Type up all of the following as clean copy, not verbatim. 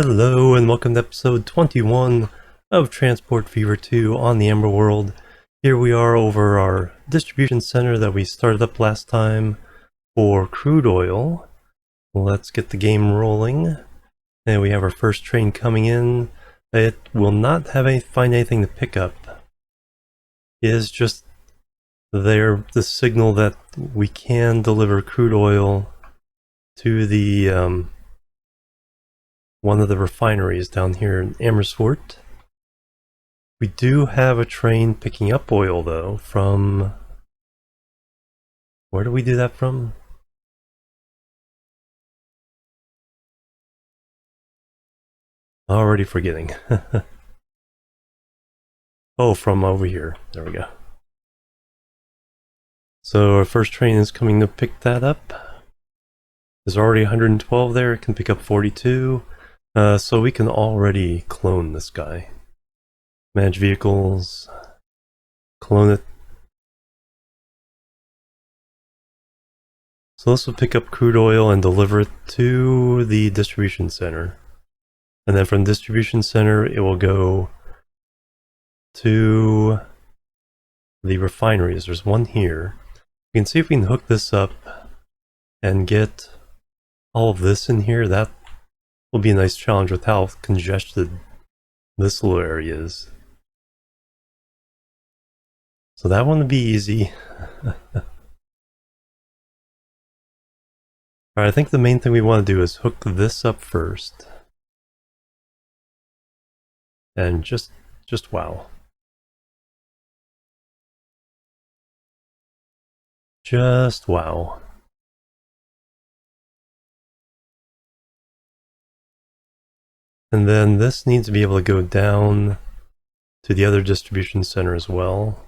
Hello and welcome to episode 21 of Transport Fever 2 on the Amber World. Here we are over our distribution center that we started up last time for crude oil. Let's get the game rolling. And we have our first train coming in. It will not find anything to pick up. It is just there, the signal that we can deliver crude oil to the one of the refineries down here in Amersfoort. We do have a train picking up oil though from... Where do we do that from? Already forgetting. Oh, from over here. There we go. So our first train is coming to pick that up. There's already 112 there. It can pick up 42. So we can already clone this guy. Manage vehicles. Clone it. So this will pick up crude oil and deliver it to the distribution center. And then from the distribution center, it will go to the refineries. There's one here. We can see if we can hook this up and get all of this in here. That will be a nice challenge with how congested this little area is. So that one would be easy. Alright, I think the main thing we want to do is hook this up first. And just wow. Just wow. And then this needs to be able to go down to the other distribution center as well.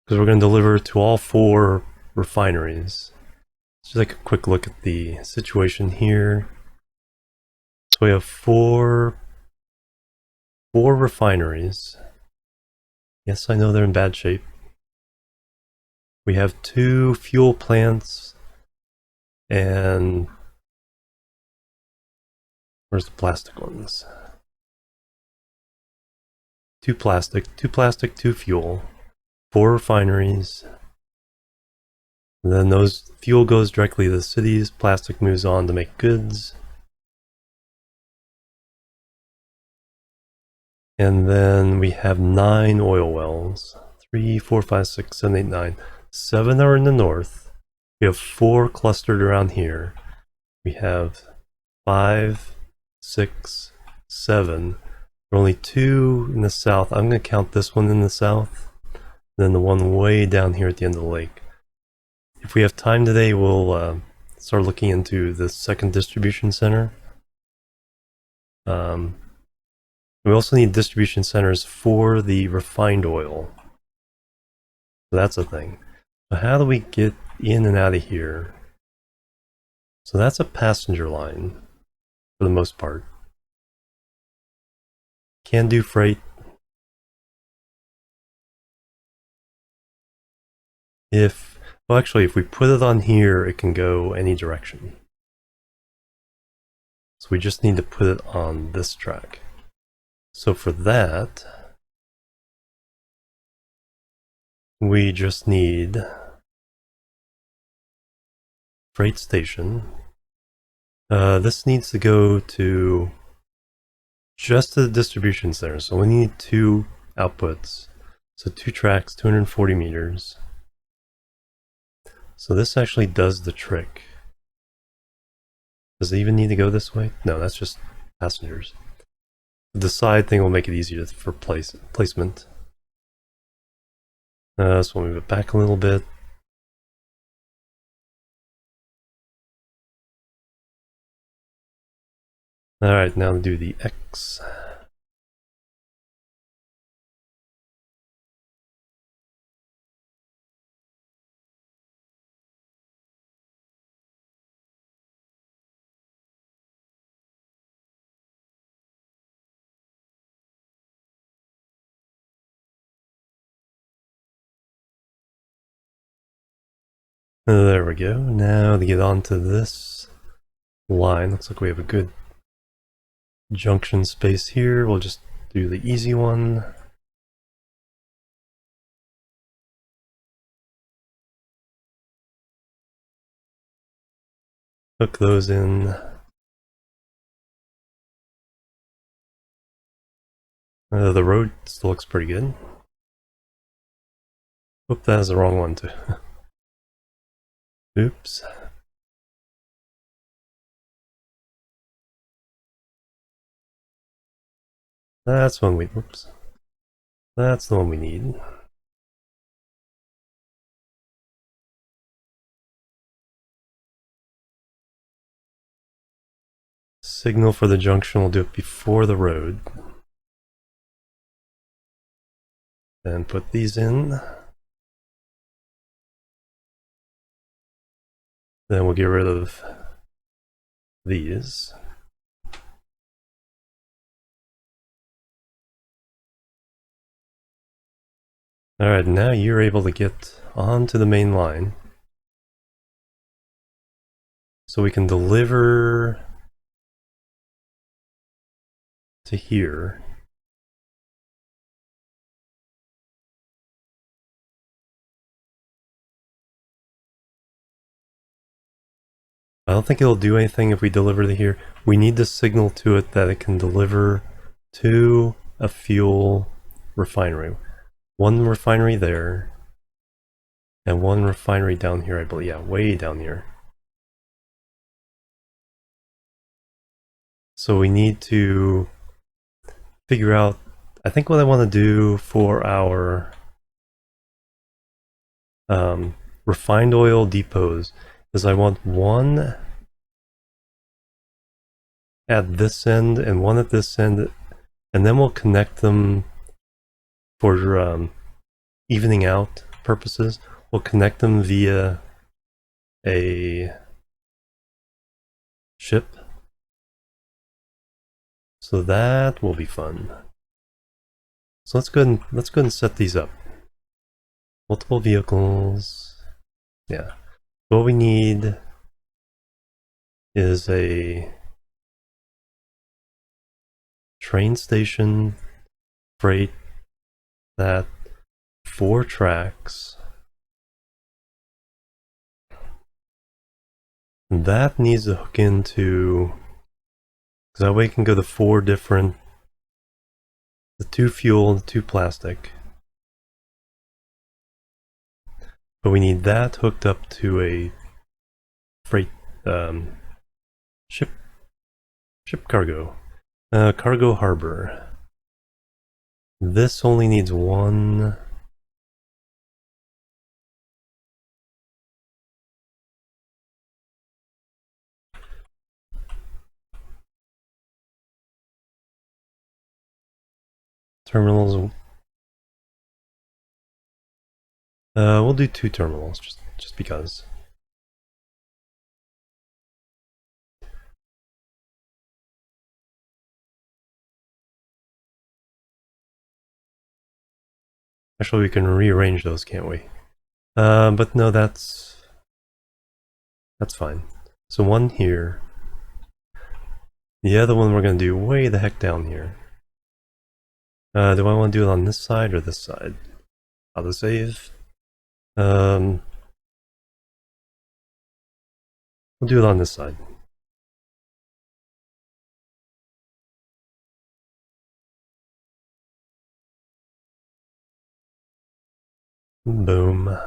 Because we're going to deliver to all 4 refineries. Let's just take a quick look at the situation here. So we have four refineries. Yes, I know they're in bad shape. We have 2 fuel plants and... Where's the plastic ones? 2 plastic, 2 fuel, 4 refineries. And then those fuel goes directly to the cities, plastic moves on to make goods. And then we have 9 oil wells. 3, 4, 5, 6, 7, 8, 9. 7 are in the north. We have 4 clustered around here. We have 5, 6, 7. There are only 2 in the south. I'm going to count this one in the south. Then the one way down here at the end of the lake. If we have time today, we'll start looking into the second distribution center. We also need distribution centers for the refined oil. So that's a thing. So how do we get in and out of here? So that's a passenger line for the most part. Can do freight. Well, actually, if we put it on here, it can go any direction. So we just need to put it on this track. So for that, we just need freight station. This needs to go to just to the distribution center. So we need 2 outputs. So 2 tracks, 240 meters. So this actually does the trick. Does it even need to go this way? No, that's just passengers. The side thing will make it easier for placement. So we'll move it back a little bit. Alright, now do the X. There we go. Now to get onto this line. Looks like we have a good junction space here. We'll just do the easy one. Hook those in. The road still looks pretty good. Oop, that is the wrong one too. Oops. That's one we, oops. That's the one we need. Signal for the junction, we'll do it before the road. Then put these in. Then we'll get rid of these. Alright, now you're able to get onto the main line. So we can deliver to here. I don't think it'll do anything if we deliver to here. We need to signal to it that it can deliver to a fuel refinery. One refinery there, and one refinery down here, I believe. Yeah, way down here. So we need to figure out, I think what I want to do for our refined oil depots is I want one at this end and one at this end, and then we'll connect them for evening out purposes. We'll connect them via a ship. So that will be fun. So let's go ahead and set these up. Multiple vehicles. Yeah. What we need is a train station freight that 4 tracks. And that needs to hook into, because that way it can go to 4 different, the 2 fuel and the 2 plastic. But we need that hooked up to a freight ship cargo. Cargo harbor. This only needs 1 terminals. We'll do 2 terminals just because. Actually, we can rearrange those, can't we? But no, that's fine. So 1 here. The other one we're going to do way the heck down here. Do I want to do it on this side or this side? Autosave. We'll do it on this side. Boom.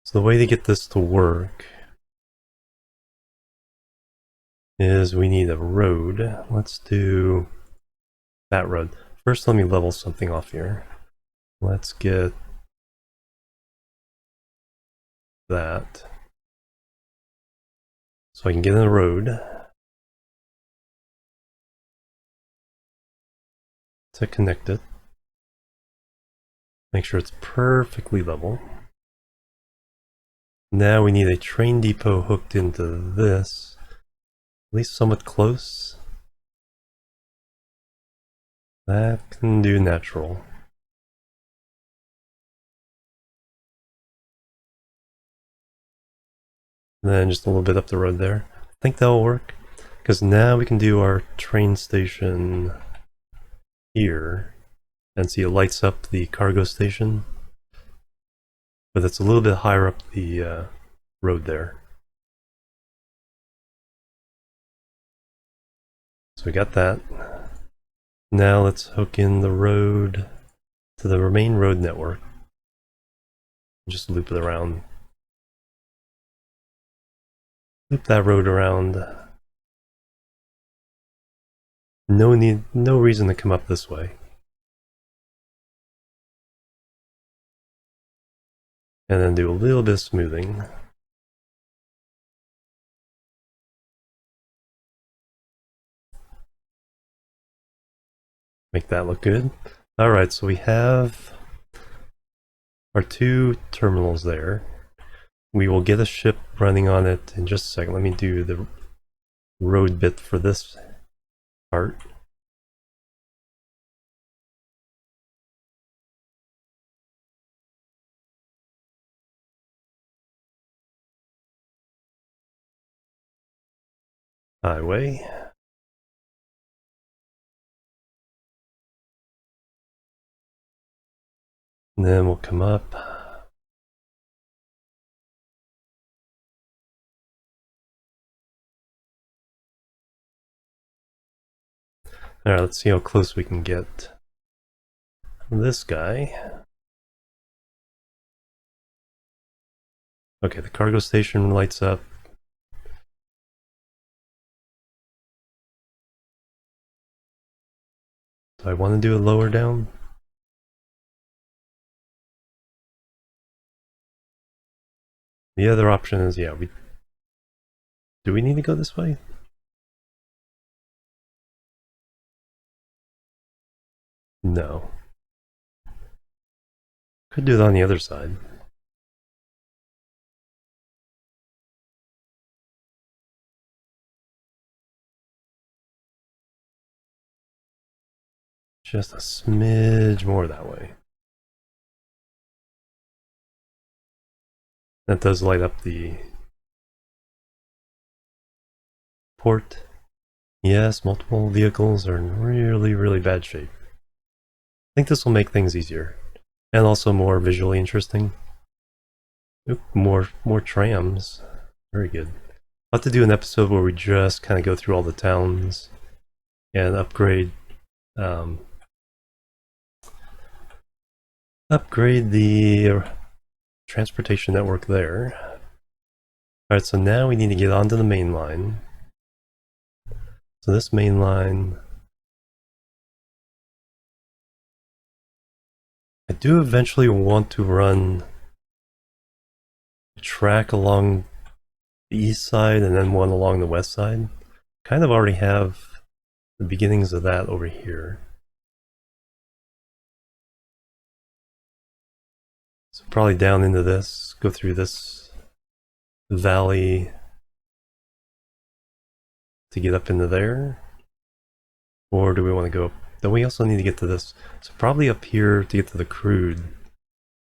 So the way to get this to work is we need a road. Let's do that road. First, let me level something off here. Let's get that. So I can get in the road to connect it. Make sure it's perfectly level. Now we need a train depot hooked into this, at least somewhat close. That can do natural. And then just a little bit up the road there. think that'll work, because now we can do our train station here, and see it lights up the cargo station, but it's a little bit higher up the road there. So we got that. Now let's hook in the road to the main road network. Just loop it around. Loop that road around. No reason to come up this way. And then do a little bit of smoothing. Make that look good. Alright, so we have our two terminals there. We will get a ship running on it in just a second. Let me do the road bit for this part. Highway. And then we'll come up. Alright, let's see how close we can get this guy. Okay, the cargo station lights up. Do I want to do it lower down? The other option is, yeah, do we need to go this way? No. Could do it on the other side. Just a smidge more that way. That does light up the port. Yes, multiple vehicles are in really, really bad shape. I think this will make things easier. And also more visually interesting. Oop, more trams. Very good. I'll have to do an episode where we just kind of go through all the towns and upgrade the transportation network there. Alright, so now we need to get onto the main line. So this main line, I do eventually want to run a track along the east side and then one along the west side. Kind of already have the beginnings of that over here. So probably down into this, go through this valley to get up into there. Or do we want to go up? Then we also need to get to this. So probably up here to get to the crude.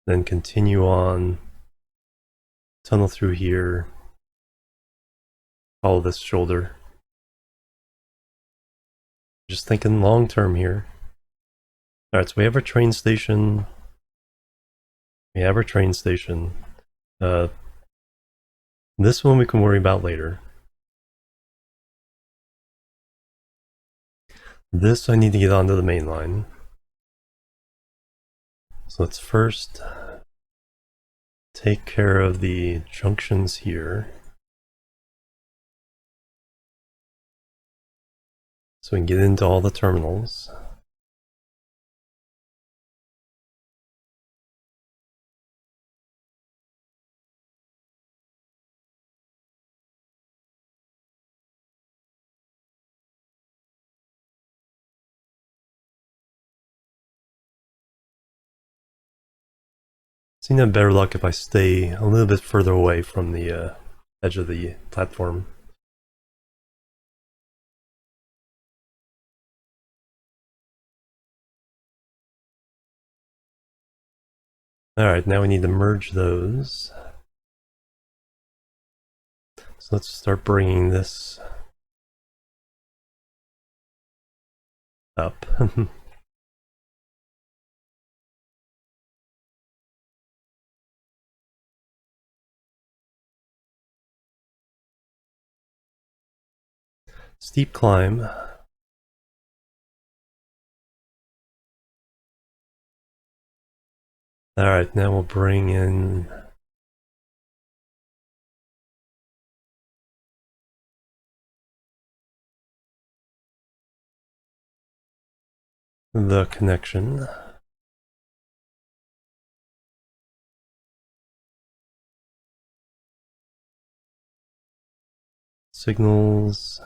Then continue on, tunnel through here, follow this shoulder. Just thinking long term here. Alright, so we have our train station. This one we can worry about later. This I need to get onto the main line. So let's first take care of the junctions here. So we can get into all the terminals. Seem to have better luck if I stay a little bit further away from the edge of the platform. Alright, now we need to merge those. So let's start bringing this up. Steep climb. Alright, now we'll bring in the connection. Signals.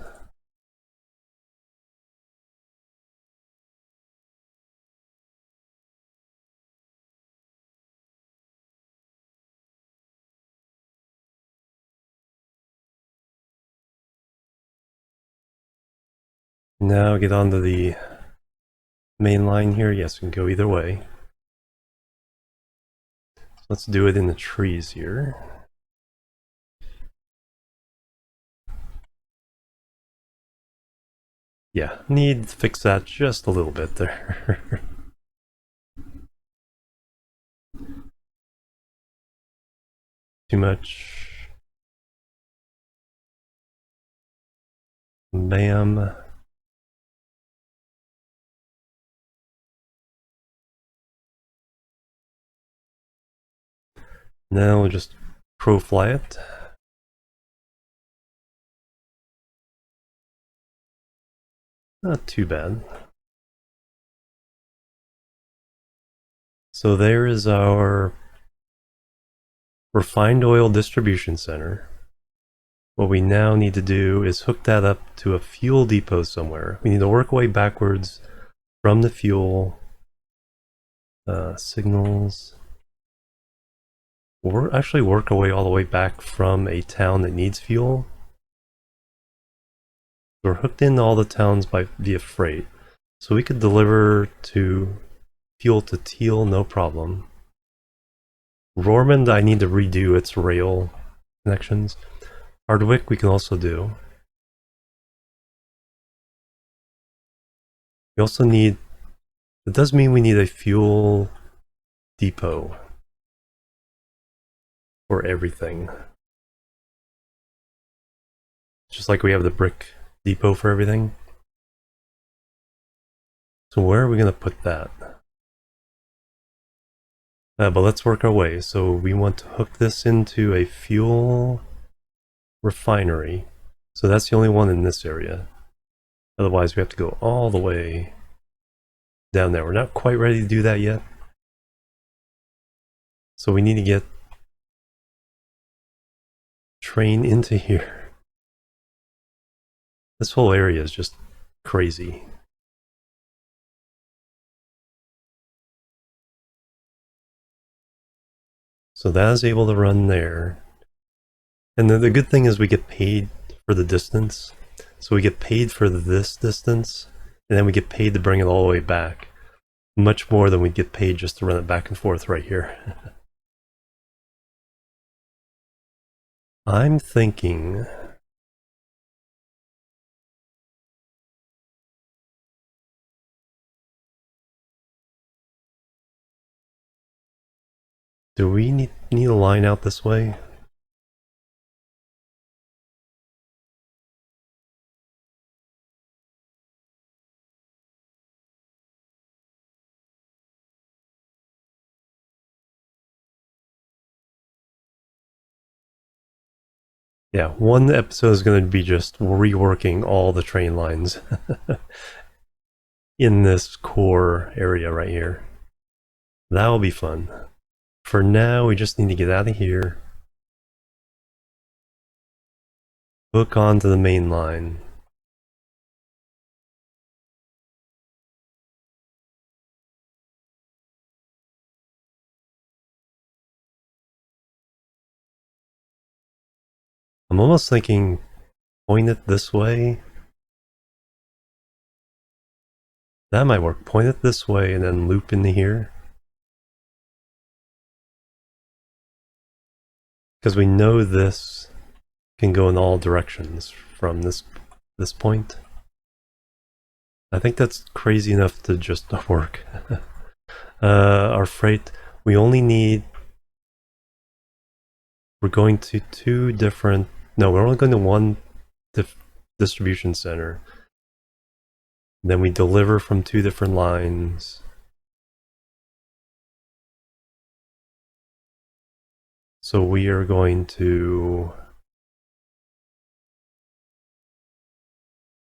Now get onto the main line here. Yes, we can go either way. Let's do it in the trees here. Yeah, need to fix that just a little bit there. Too much. Bam. Now we'll just crow fly it. Not too bad. So there is our refined oil distribution center. What we now need to do is hook that up to a fuel depot somewhere. We need to work our way backwards from the fuel signals. We'll actually work our way all the way back from a town that needs fuel. We're hooked into all the towns via freight, so we could deliver to fuel to Teal, no problem. Rormond, I need to redo its rail connections. Hardwick, we can also do. We also need, it does mean we need a fuel depot for everything. Just like we have the brick depot for everything. So where are we going to put that? But let's work our way. So we want to hook this into a fuel refinery. So that's the only one in this area. Otherwise we have to go all the way down there. We're not quite ready to do that yet. So we need to get train into here. This whole area is just crazy. So that is able to run there. And the good thing is we get paid for the distance. So we get paid for this distance, and then we get paid to bring it all the way back. Much more than we'd get paid just to run it back and forth right here. I'm thinking... Do we need a line out this way? Yeah, one episode is going to be just reworking all the train lines in this core area right here. That'll be fun. For now, we just need to get out of here. Hook onto the main line. I'm almost thinking point it this way. That might work. Point it this way and then loop into here. Because we know this can go in all directions from this point. I think that's crazy enough to just work. Our freight, we only need, we're going to two different, no, we're only going to one distribution center. Then we deliver from two different lines. So we are going to,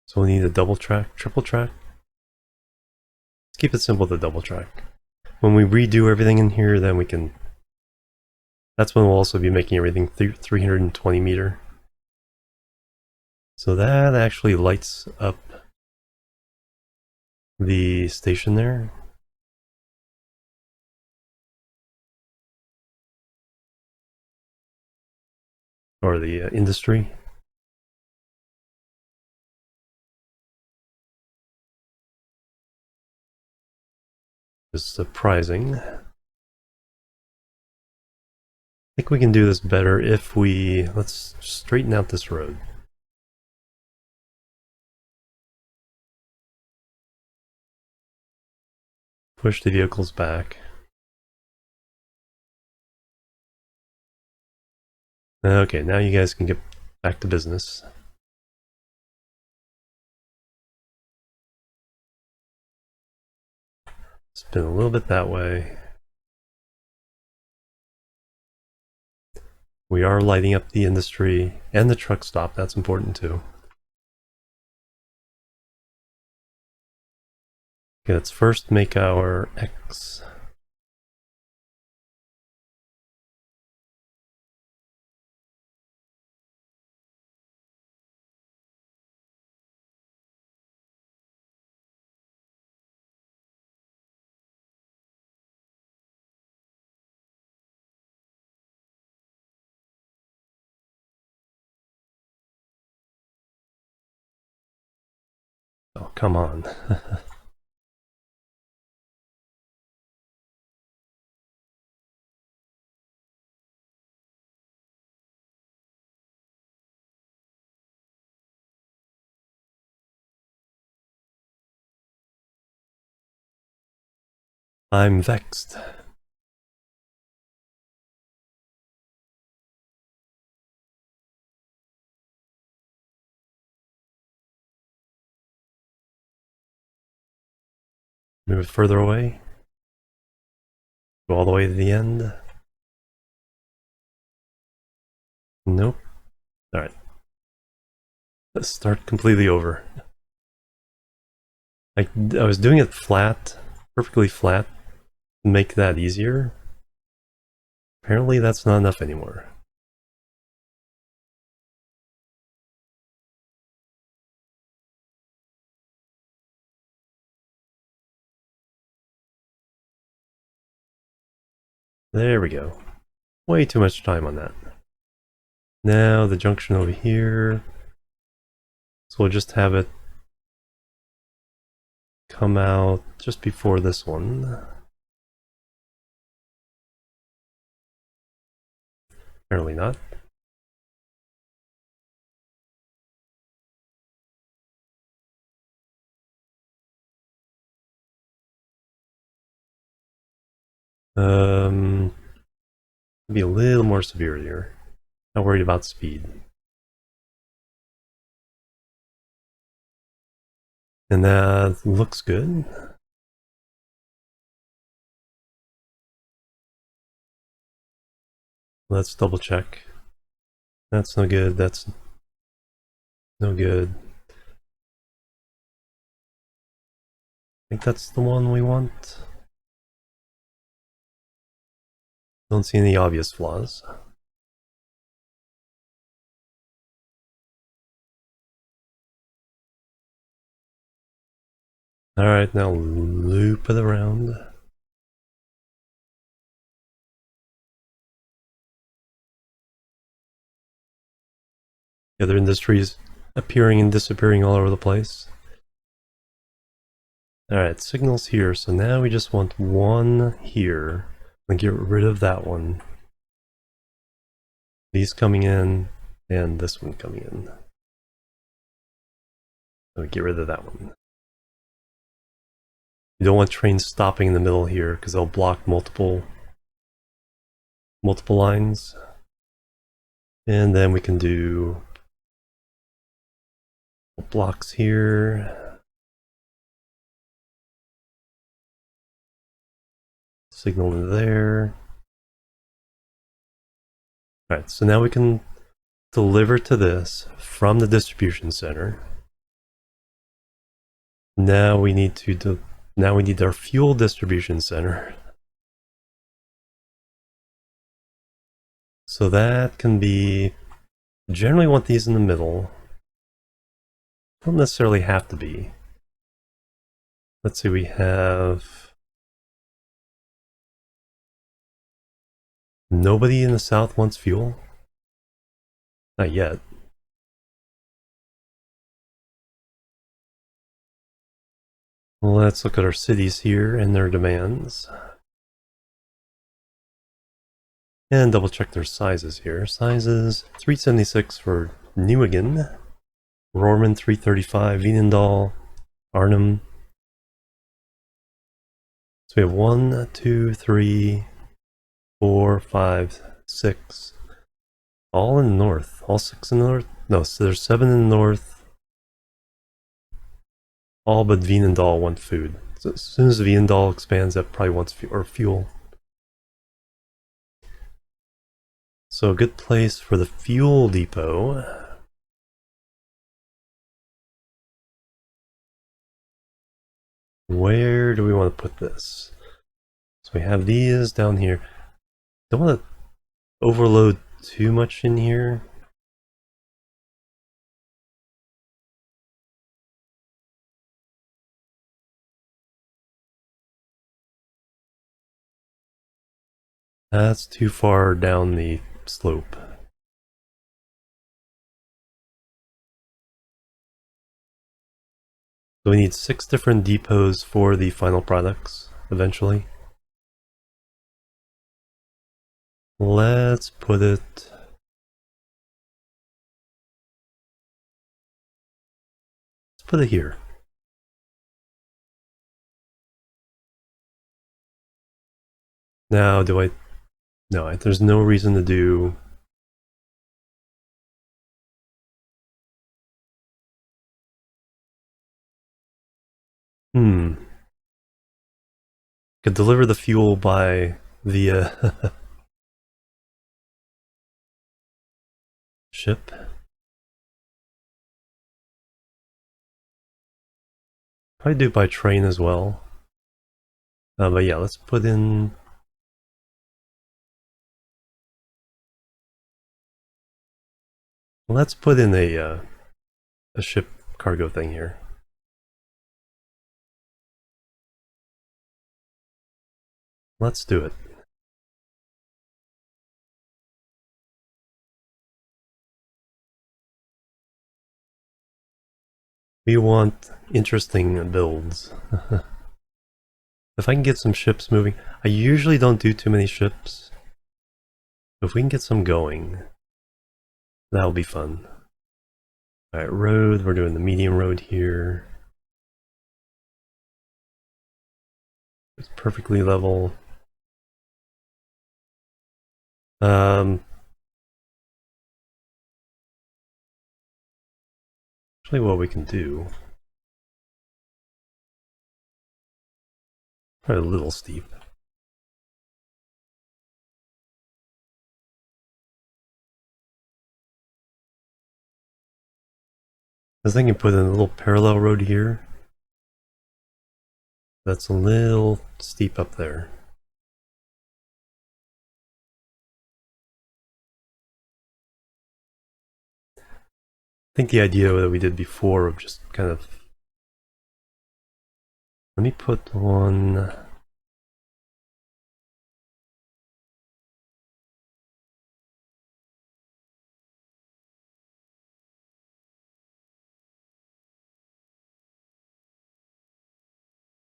so we need a double track, triple track. Let's keep it simple to double track. When we redo everything in here, then we can, that's when we'll also be making everything 320 meter. So that actually lights up the station there. Or the industry. Is surprising. I think we can do this better if we, let's straighten out this road. Push the vehicles back. Okay, now you guys can get back to business. Spin a little bit that way. We are lighting up the industry and the truck stop, that's important too. Okay, let's first make our X. Oh, come on. I'm vexed. Move it further away. Go all the way to the end. Nope. Alright. Let's start completely over. I was doing it flat, perfectly flat, to make that easier. Apparently that's not enough anymore. There we go. Way too much time on that. Now the junction over here. So we'll just have it come out just before this one. Apparently not. Be a little more severe here. Not worried about speed. And that looks good. Let's double check. That's no good. That's no good. I think that's the one we want. Don't see any obvious flaws. Alright, now loop it around. The other industries appearing and disappearing all over the place. Alright, signals here, so now we just want one here. And get rid of that one. These coming in, And this one coming in. So we get rid of that one. You don't want trains stopping in the middle here because they'll block multiple lines. And then we can do blocks here. Signal in there. Alright, so now we can deliver to this from the distribution center. Now we need to now we need our fuel distribution center. So that can be, generally want these in the middle. Don't necessarily have to be. Let's see, we have nobody in the south wants fuel? Not yet. Let's look at our cities here and their demands. And double check their sizes here. Sizes 376 for Nieuwegein, Roermond 335, Veenendaal, Arnhem. So we have 1, 2, 3, 4, 5, 6. All in the north. All 6 in the north? No, so there's 7 in the north. All but Veenendaal want food. So as soon as Veenendaal expands, that probably wants fuel. So a good place for the fuel depot. Where do we want to put this? So we have these down here. Don't want to overload too much in here. That's too far down the slope. So we need 6 different depots for the final products, eventually. Let's put it... Let's put it here. Now, do I... No, there's no reason to do... Could deliver the fuel by via ship. Probably do by train as well. But yeah, let's put in... Let's put in a ship cargo thing here. Let's do it. We want interesting builds. If I can get some ships moving, I usually don't do too many ships. If we can get some going, that'll be fun. Alright, road, we're doing the medium road here. It's perfectly level. Actually, what we can do, probably a little steep. I was thinking put in a little parallel road here. That's a little steep up there. I think the idea that we did before of just kind of... Let me put one...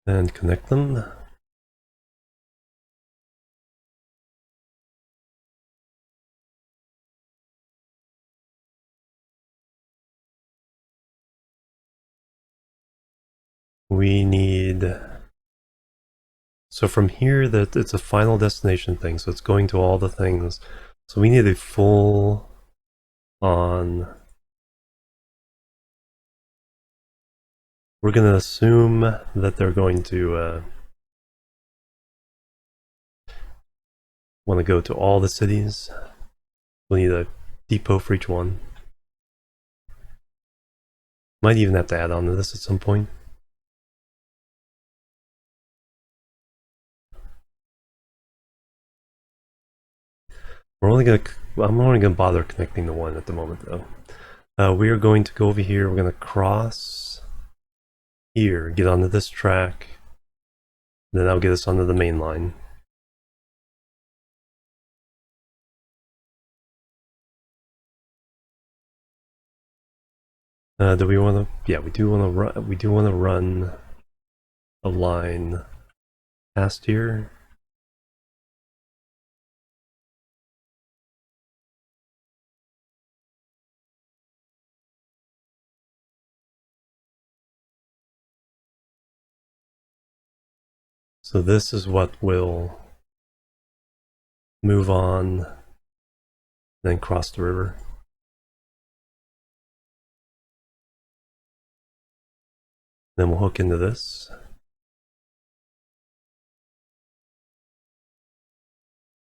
and connect them. We need... So from here, that it's a final destination thing, so it's going to all the things. So we need a full on... We're going to assume that they're going to want to go to all the cities. We'll need a depot for each one. Might even have to add on to this at some point. I'm only gonna bother connecting the one at the moment though. We are going to go over here. We're gonna cross here, get onto this track, then that'll get us onto the main line. Do we want to? Yeah, we do want to run. We do want to run a line past here. So this is what will move on, then cross the river. Then we'll hook into this.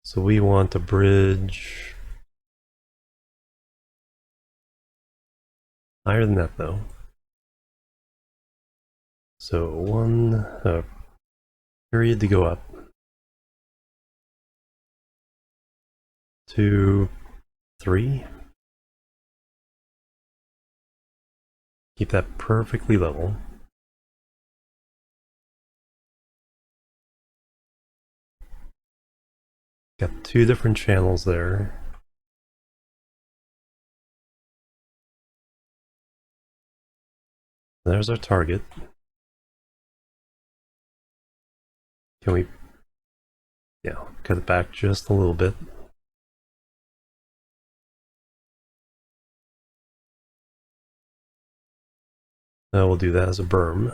So we want a bridge higher than that though. So one period to go up. 2, 3. Keep that perfectly level. Got 2 different channels there. There's our target. Can we, yeah, cut it back just a little bit. Now we'll do that as a berm.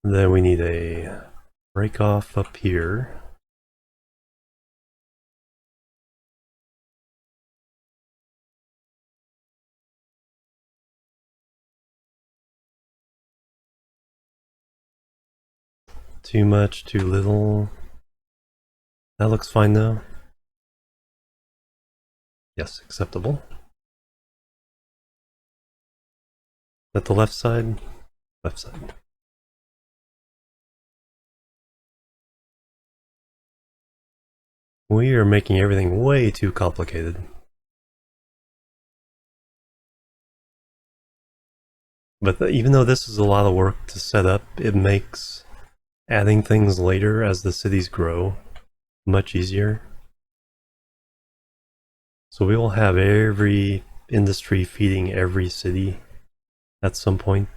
Then we need a break off up here. Too much, too little. That looks fine though. Yes, acceptable. At the left side? Left side. We are making everything way too complicated. But even though this is a lot of work to set up, it makes adding things later as the cities grow much easier. So we will have every industry feeding every city at some point.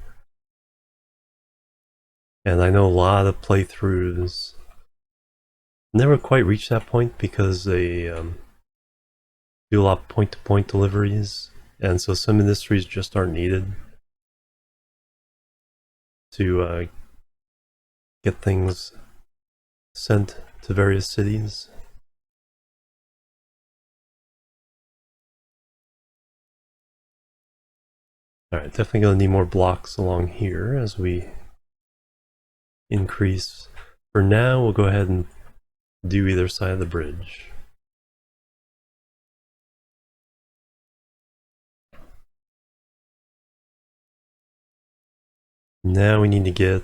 And I know a lot of playthroughs never quite reach that point because they do a lot of point-to-point deliveries, and so some industries just aren't needed to get things sent to various cities. Alright, definitely gonna need more blocks along here as we increase. For now, we'll go ahead and do either side of the bridge. Now we need to get at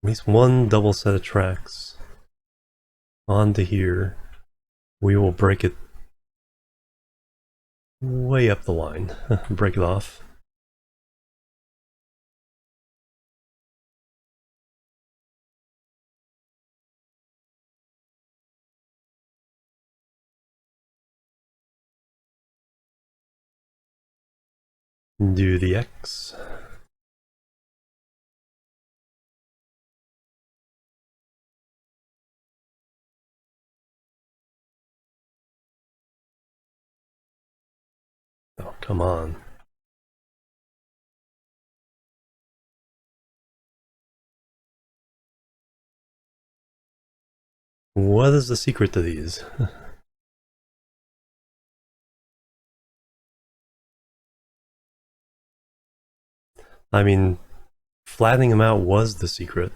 least one double set of tracks onto here. We will break it way up the line, break it off. Do the X. come on. What is the secret to these? I mean, flattening them out was the secret.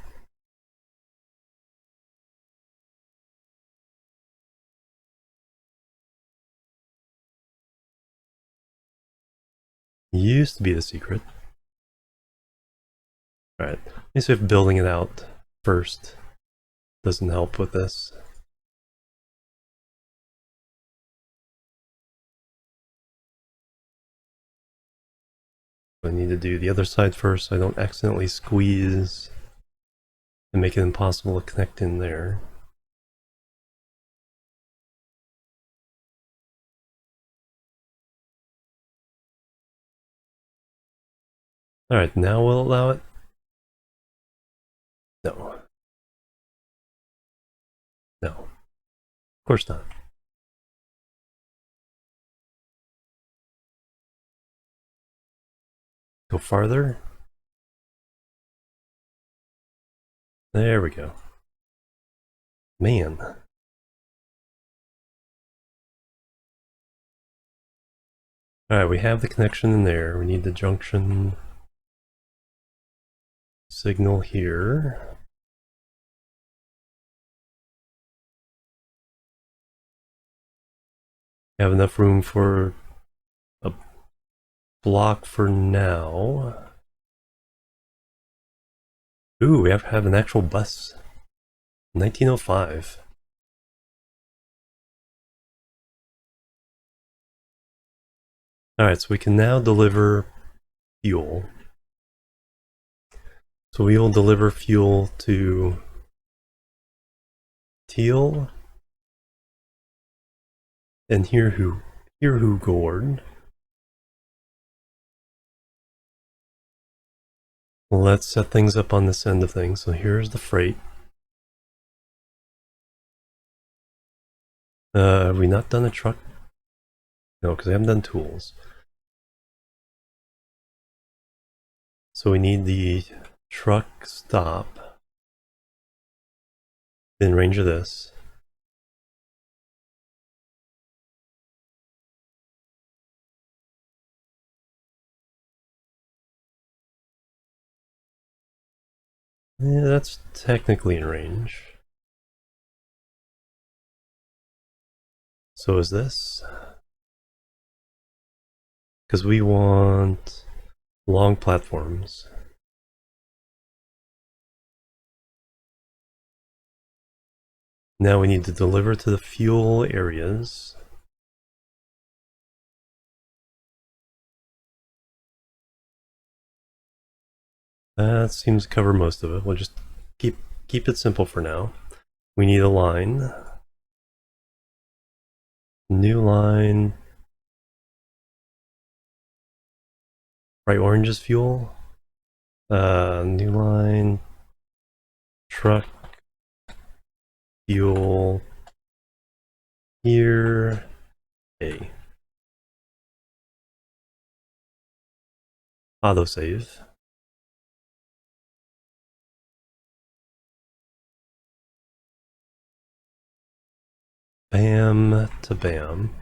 Used to be the secret. Alright, let me see if building it out first doesn't help with this. I need to do the other side first so I don't accidentally squeeze and make it impossible to connect in there. Alright, now we'll allow it. No. No. Of course not. Go farther. There we go. Man. Alright, we have the connection in there. We need the junction signal here. Have enough room for a block for now. Ooh, we have an actual bus. 1905. Alright, so we can now deliver fuel. So we will deliver fuel to Teal and Hirhu Gord. Let's set things up on this end of things. So here's the freight. Have we not done a truck? No, because I haven't done tools. So we need the truck stop in range of this. Yeah, that's technically in range. So is this? Because we want long platforms. Now we need to deliver to the fuel areas. That seems to cover most of it. We'll just keep it simple for now. We need a line. New line. Bright orange is fuel. New line. Truck. Fuel. Here. A. Autosave. Bam to bam.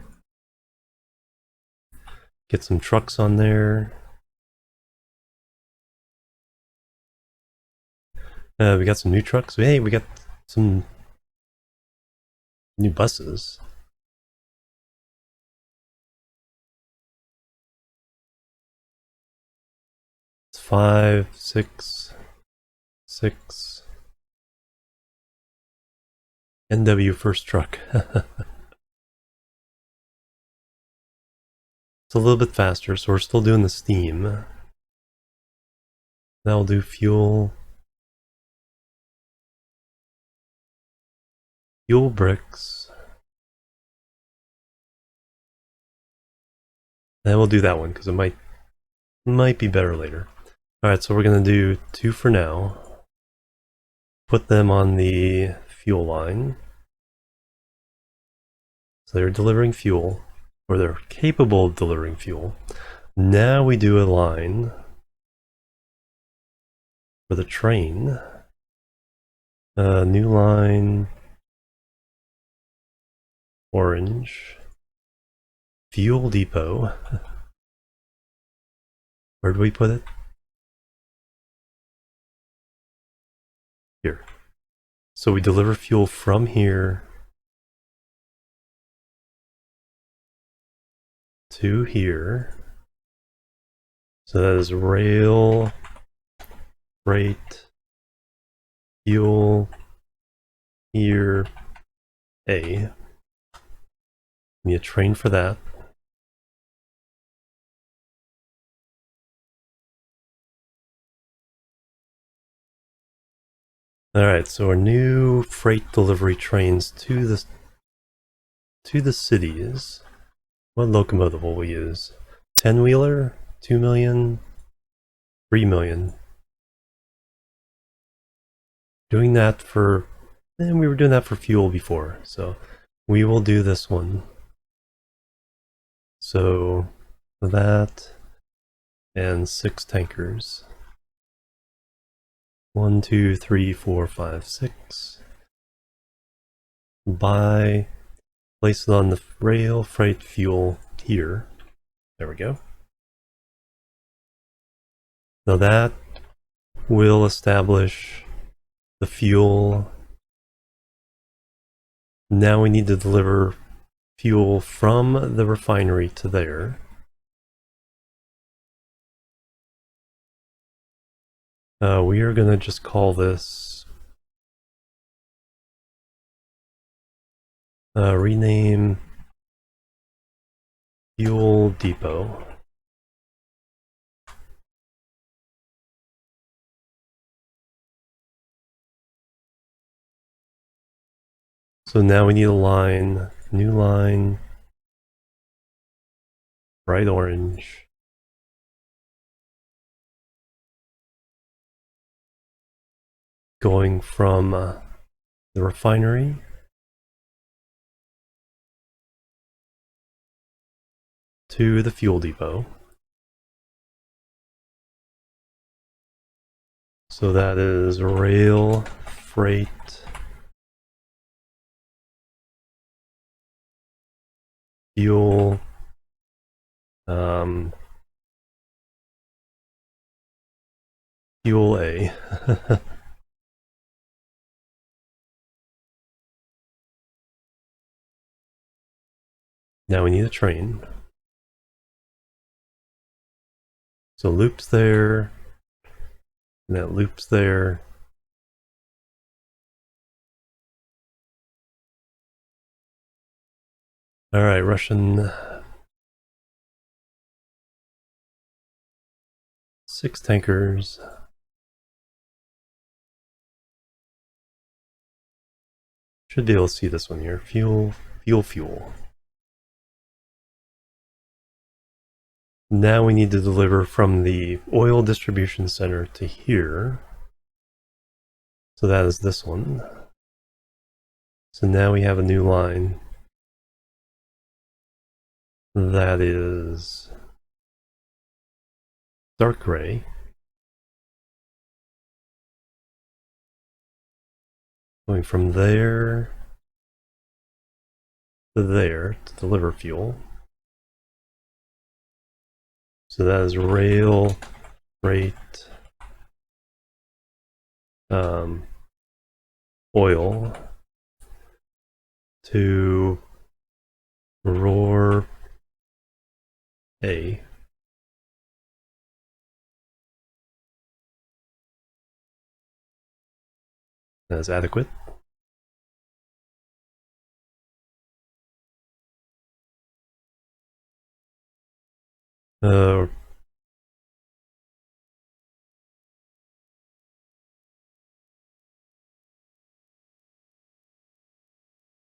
Get some trucks on there. We got some new trucks. Hey, we got some new buses. It's 5, 6, 6. NW first truck. It's a little bit faster, so we're still doing the steam. Now we'll do fuel. Fuel bricks. Then we'll do that one because it might be better later. Alright, so we're gonna do 2 for now. Put them on the fuel line. So they're delivering fuel. or they're capable of delivering fuel. Now we do a line for the train. New line, orange, fuel depot. Where do we put it? Here. So we deliver fuel from here to here. So that is rail, freight, fuel, here, A. Need a train for that. Alright, so our new freight delivery trains to the cities. What locomotive will we use? 10-wheeler? 2 million? 3 million? Doing that for... And we were doing that for fuel before, so we will do this one. So that and 6 tankers. 1, 2, 3, 4, 5, 6. Buy, place it on the rail, freight, fuel here. There we go. Now that will establish the fuel. Now we need to deliver fuel from the refinery to there. We are going to just call this rename fuel depot. So now we need a line, new line, bright orange. Going from the refinery to the fuel depot. So that is rail, freight, fuel, fuel A. Now we need a train. So loops there, and that loops there. All right, Russian 6 tankers. Should be able to see this one here. Fuel. Now we need to deliver from the oil distribution center to here. So that is this one. So now we have a new line. That is dark gray. Going from there to there to deliver fuel. So that is rail, freight, oil to roar A. That is adequate.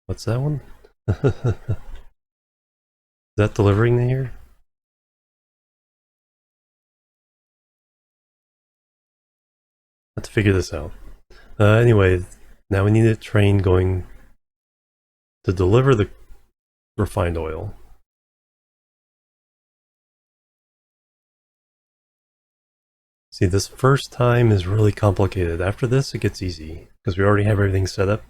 What's that one? Is that delivering here? I have to figure this out. Anyway, now we need a train going to deliver the refined oil. See, this first time is really complicated. After this, it gets easy, because we already have everything set up.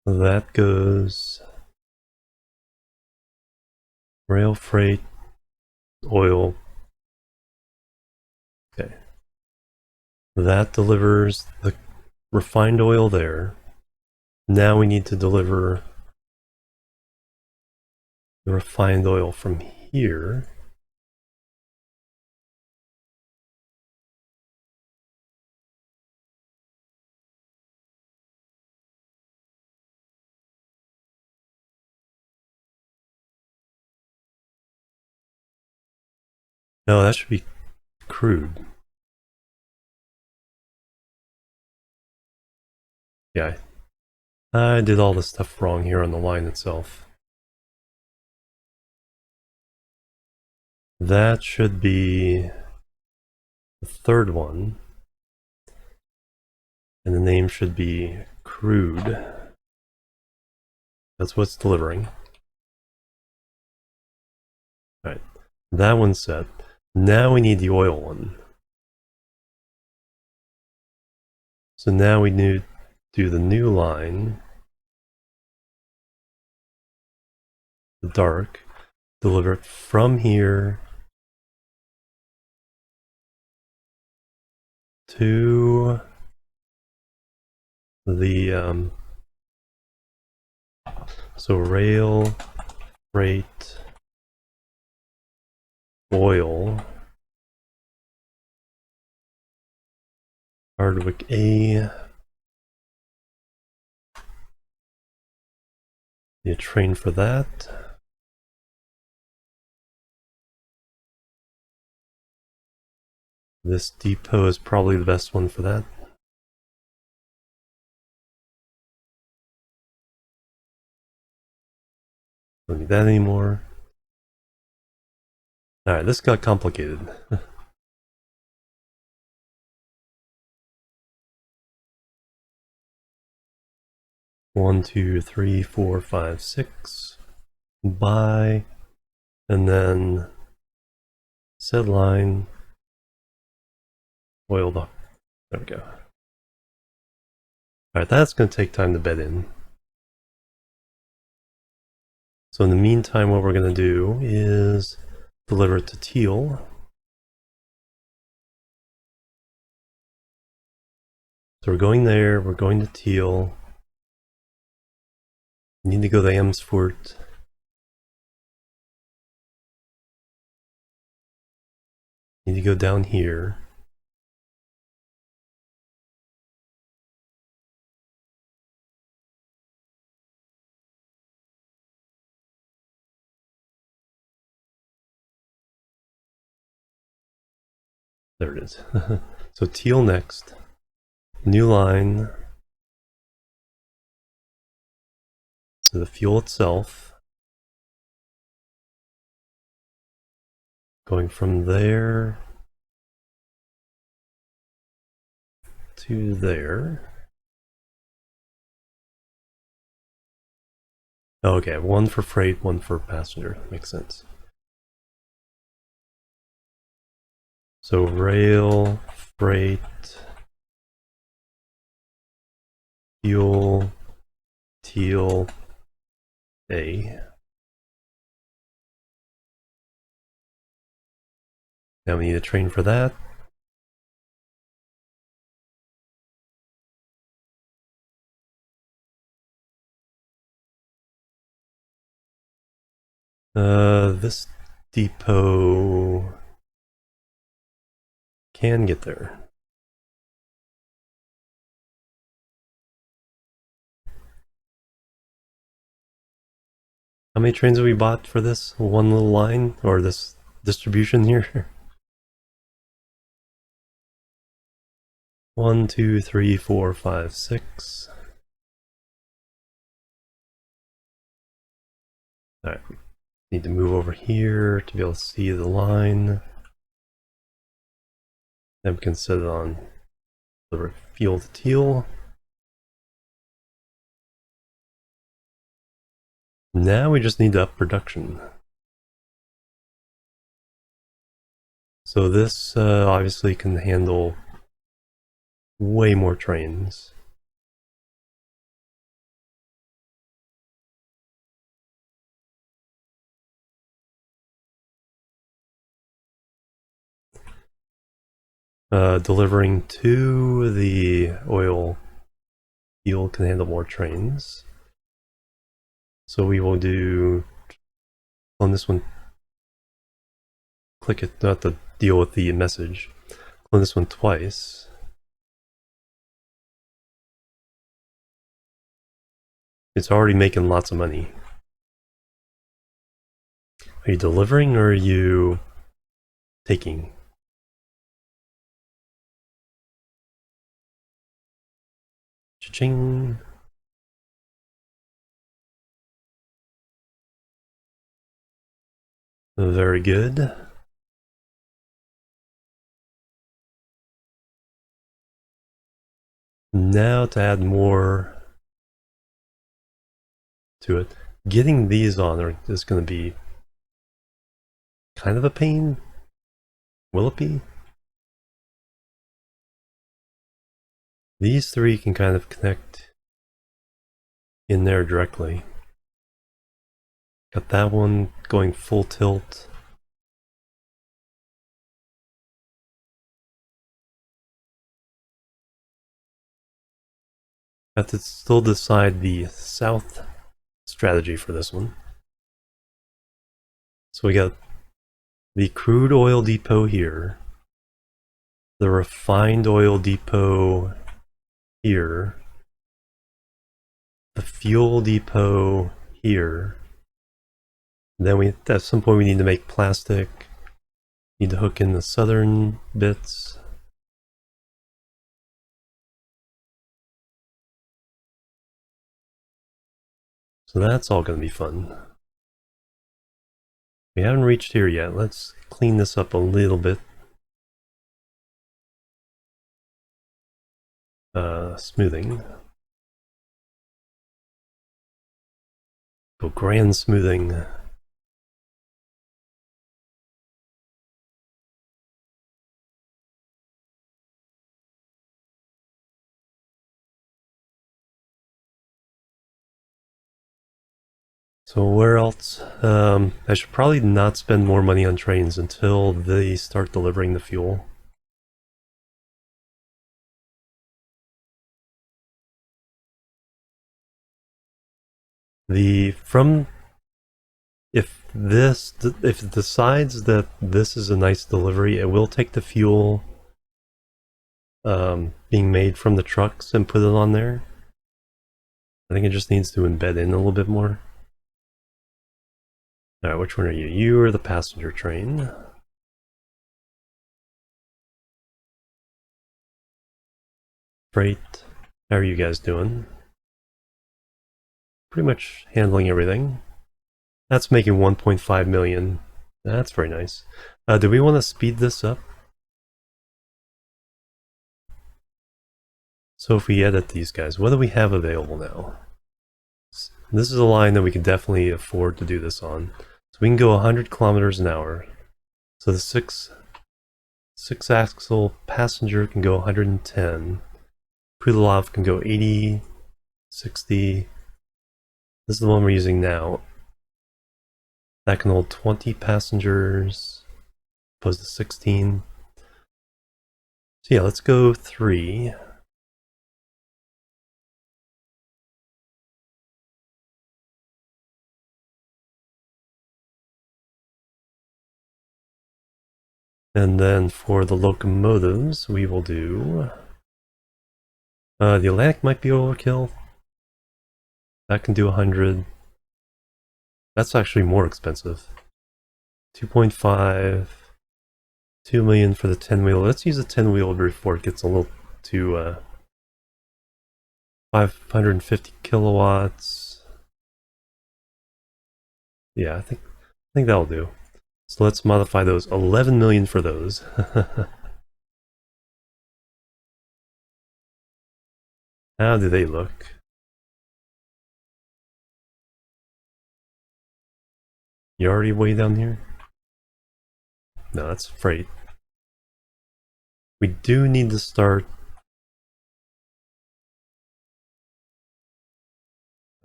That goes rail, freight, oil. Okay. That delivers the refined oil there. Now we need to deliver the refined oil from here. No, that should be crude. Yeah, I did all the stuff wrong here on the line itself. That should be the third one. And the name should be crude. That's what's delivering. Alright, that one's set. Now we need the oil one. So now we need to do the new line, the dark, deliver it from here to the so rail, freight, oil, Hardwick A. Need a train for that. This depot is probably the best one for that. Don't need that anymore. Alright, this got complicated. 1, 2, 3, 4, 5, 6. Buy, and then set line, oil dock. There we go. Alright, that's going to take time to bed in. So in the meantime, what we're going to do is deliver it to Teal. So we're going there, we're going to Teal. We need to go to Amsfort. Need to go down here. There it is. So Teal next. New line. So the fuel itself. Going from there to there. Okay, one for freight, one for passenger. Makes sense. So rail, freight, fuel, Teal, A. Now we need a train for that. This depot can get there. How many trains have we bought for this one little line, or this distribution here? 1, 2, 3, 4, 5, 6. Alright, need to move over here to be able to see the line. Then we can set it on the fuel to Teal. Now we just need to up production. So this obviously can handle way more trains. Delivering to the oil field can handle more trains. So we will do on this one, click it, not to deal with the message. On this one twice. It's already making lots of money. Are you delivering or are you taking? Cha-ching. Very good. Now to add more to it. Getting these on is going to be kind of a pain. Will it be? These three can kind of connect in there directly. Got that one going full tilt. Have to still decide the south strategy for this one. So we got the crude oil depot here, the refined oil depot here, the fuel depot here. Then we, at some point we need to make plastic, need to hook in the southern bits. So that's all going to be fun. We haven't reached here yet. Let's clean this up a little bit. Smoothing. Go grand smoothing. So where else? I should probably not spend more money on trains until they start delivering the fuel. If it decides that this is a nice delivery, it will take the fuel being made from the trucks and put it on there. I think it just needs to embed in a little bit more. Alright, which one are you? You are the passenger train. Freight. How are you guys doing? Pretty much handling everything. That's making 1.5 million. That's very nice. Do we want to speed this up? So if we edit these guys, what do we have available now? This is a line that we can definitely afford to do this on. So we can go 100 kilometers an hour. So the six axle passenger can go 110. Prudilov can go 80, 60. This is the one we're using now. That can hold 20 passengers, opposed to 16. So yeah, let's go 3. And then for the locomotives, we will do... the Atlantic might be overkill. That can do 100. That's actually more expensive. 2.5, 2 million for the 10-wheel. Let's use a 10-wheel before it gets a little too 550 kilowatts. Yeah, I think that'll do. So let's modify those. 11 million for those. How do they look? You're already way down here? No, that's freight. We do need to start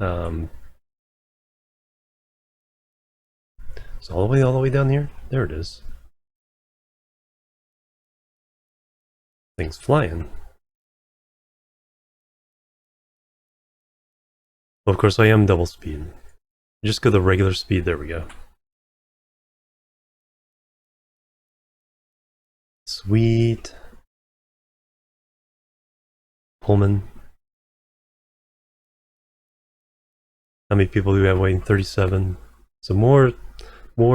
so all the way down here? There it is. Thing's flying. Well, of course I am double speed. Just go the regular speed, there we go. Sweet. Pullman. How many people do we have waiting? 37. So more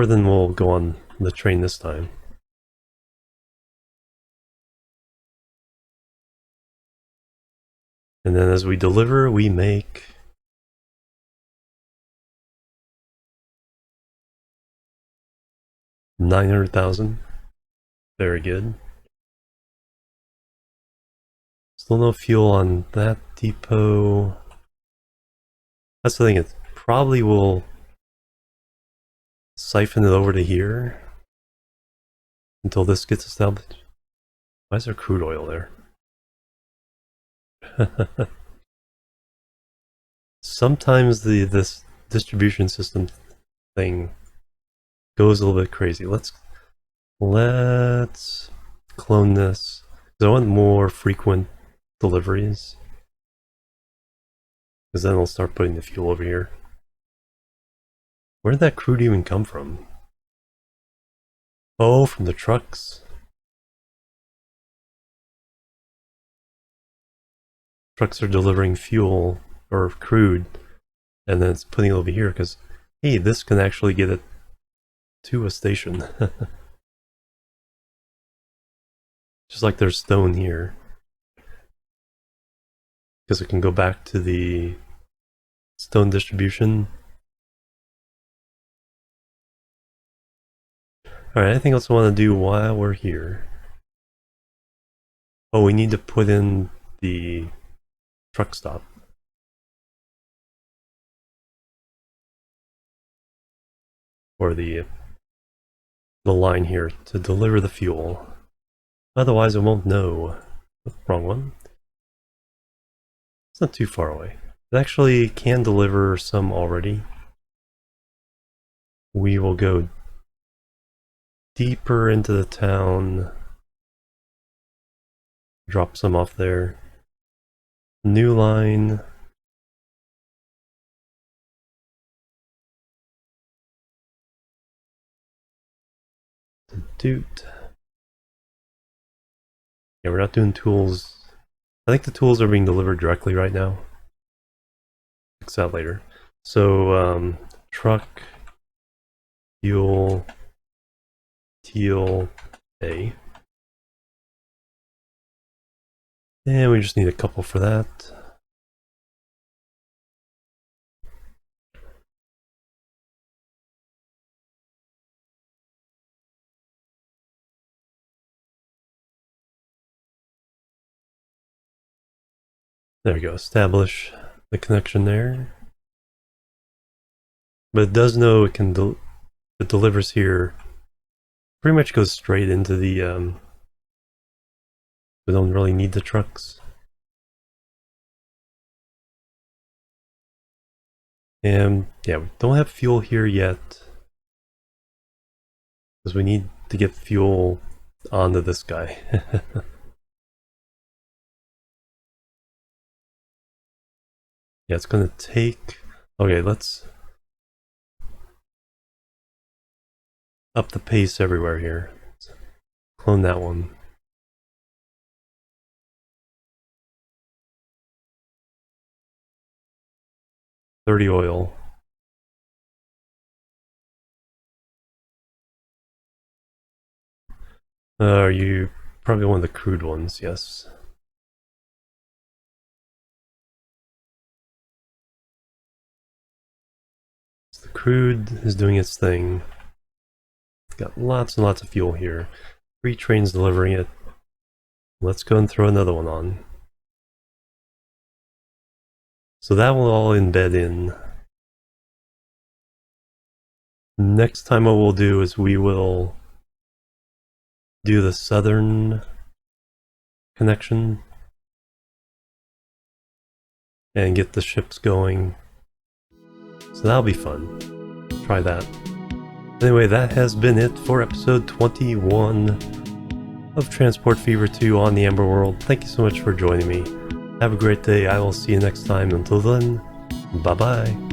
than will go on the train this time. And then as we deliver, we make $900,000. Very good. Still no fuel on that depot. That's the thing, it probably will siphon it over to here until this gets established. Why is there crude oil there? Sometimes this distribution system thing goes a little bit crazy. Let's clone this. I want more frequent deliveries, because then I'll start putting the fuel over here. Where did that crude even come from? Oh, from the trucks. Trucks are delivering fuel or crude, and then it's putting it over here because, hey, this can actually get it to a station. Just like there's stone here, because it can go back to the stone distribution. Alright, anything else I want to do while we're here? Oh, we need to put in the truck stop. Or the line here to deliver the fuel. Otherwise, it won't know. Wrong one. It's not too far away. It actually can deliver some already. We will go deeper into the town. Drop some off there. New line. Doot. Yeah, we're not doing tools. I think the tools are being delivered directly right now. Fix that later. So, truck, fuel, teal, A. And we just need a couple for that. There we go, establish the connection there. But it does know it can, it delivers here. Pretty much goes straight into the, we don't really need the trucks. And yeah, we don't have fuel here yet, because we need to get fuel onto this guy. Yeah, it's gonna take, okay, let's up the pace everywhere here. Let's clone that one. $30 oil. Are you probably one of the crude ones? Yes. So the crude is doing its thing. It's got lots and lots of fuel here. 3 trains delivering it. Let's go and throw another one on. So that will all embed in. Next time what we'll do is we will do the southern connection and get the ships going. So that'll be fun. Try that. Anyway, that has been it for episode 21 of Transport Fever 2 on the Amber World. Thank you so much for joining me. Have a great day. I will see you next time. Until then, bye-bye.